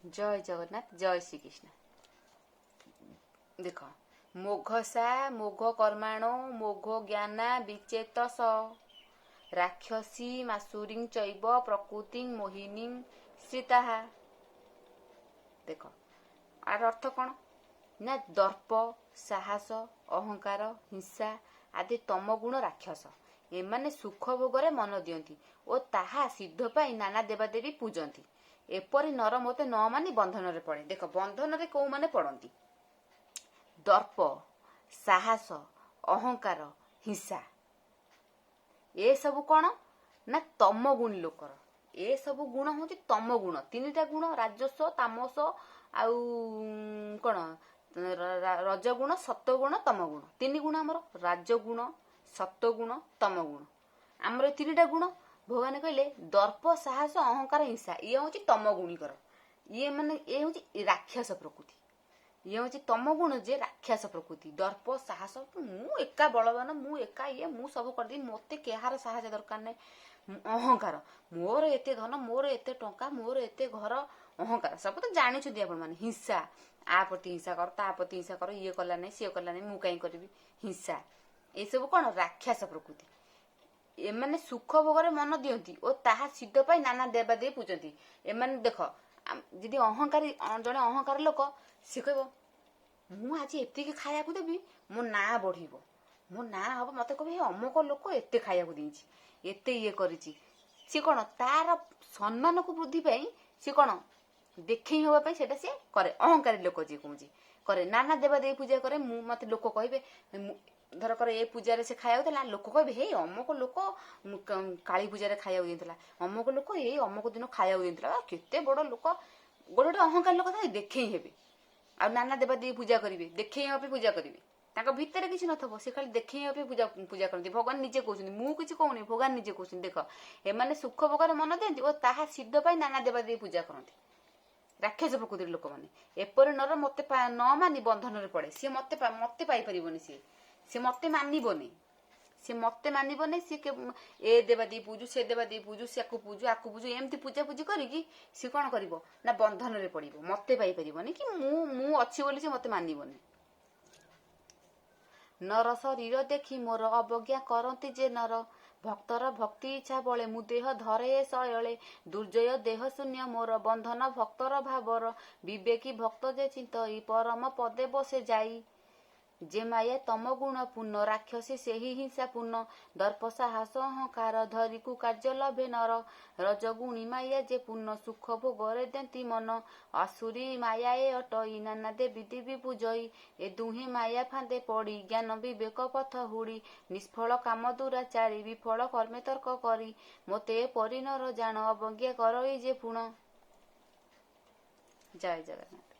जय जगन्नाथ जय श्री कृष्ण। देख मोघसा मोघ कर्माणो मोघ ज्ञाना विचेतस राक्षसी मासुरी चैव प्रकृति मोहिनी श्रिता। देख आर अर्थ कौन ना दर्प साहस अहंकार हिंसा आदि तम गुण राक्षस एमाने सुख भोगरे मन दियंती और ताहा सिद्ध पाई नाना देवादेवी पूजंती। एपरी नर मते न मानी बंधन रे पड़े। देख बंधन रे को माने पड़ंती दर्प साहस अहंकार हिंसा ए सब कौन ना तम गुण लोकर ए सब गुण हूँ तम गुण तीनटा गुण राजस्व तामस आउ कौन रजगुण सत्वगुण तम गुण तीन गुण आमर राजगुण सत्वगुण तम गुण आमर तीनटा गुण भगवान कहले दर्प साहस अहंकार हिंसा ये हूँ तम गुणिकर ये माने ये हूँ राक्षस प्रकृति ये हूँ तम गुण जे राक्षस प्रकृति दर्प साहस मु एका बलवान मु एका ये मु सब करदी मते केहार साहाय्य दरकार नै अहंकार मोर एते धन मोर एते टंका मोर एते घर अहंकार सब तो जानी आपण माने हिंसा आ प्रति हिंसा कर ता प्रति हिंसा कर ये कला नै से कला नै मु काई करबी हिंसा ए सब कोन राक्षस प्रकृति एमाने सुख भोगरे मन दियंती और ताहा सिद्ध पाई नाना देवादेवी पूजंती। एमाने देख जदि अहंकारी जने अहंकार लोक से कहब मु आज एतिक खाया को देबी मो ना बढ़िबो मो ना हबो मते कहबे अमुक लोक एते खाया को देइछि एते ये करिछि से कोन तार सम्मान को वृद्धि पाई से कोन देखै होबा पाई सेटा से करे अहंकारी लोक जे कहूछि करे नाना देवादेवी पूजा करे मु मते लोक कहबे धर कर ए पूजा से खाया देला लोक कहबे हे अमुक लोक काली पूजा रे खाया देला अमुक लोक ए अमुक दिन खाया देला केते बड़ लोक गोटे अहंकार लोक देखै हेबे आ नाना देवादेवी पूजा करिवे देखै हेबे पूजा करिवे ताका भितर किछि नथबो से खाली देखै हेबे पूजा करती भगवान निजे कहउछन मु किछि कहउनी भगवान निजे कहउछन देख ए माने सुख भोगर मन देंती और ताहा सिद्ध पाई नाना देवादेवी पूजा करती राक्षस प्रकृति लोक माने एपर नर मते न मानी बंधन रे पड़े सी मते पाई परिबोनी सी मते मानिबोनी सी मते मानिबोनी सी ए देवादेवी पूजू से देवादेवी पूजू से आकु पूजू एमती पूजा पूजी करिकी सी कोन करिवो ना बंधन रे पड़िबो मते पाई परिबोनी कि मु अछि बोली से मते मानिबोनी। नर शरीर देखी मोर अवज्ञा करती जे नर भक्तर भक्ति इच्छा बले मु देह धरे शयले दुर्जय देह शून्य मोर बंधन भक्तर भावर विवेकी भक्त जे चिंतई परम पदे बसे जाई जे माया तम गुण पूर्ण राक्षसी से ही हिंसा पूर्ण दर्प साहस अहंकार धरी कु कार्य लभे नर रजगुणी माया जे पूर्ण सुख भोगरे देती मन आसुरी माया ए अटई नाना देवी देवी पूजई ए दुहे माया फांदे पड़ी ज्ञान विवेक पथ हुड़ी निष्फल काम दुराचारी विफल कर्मे तर्क करी मते परिनर जान अवज्ञा करई जे पुण। जय जगन्नाथ।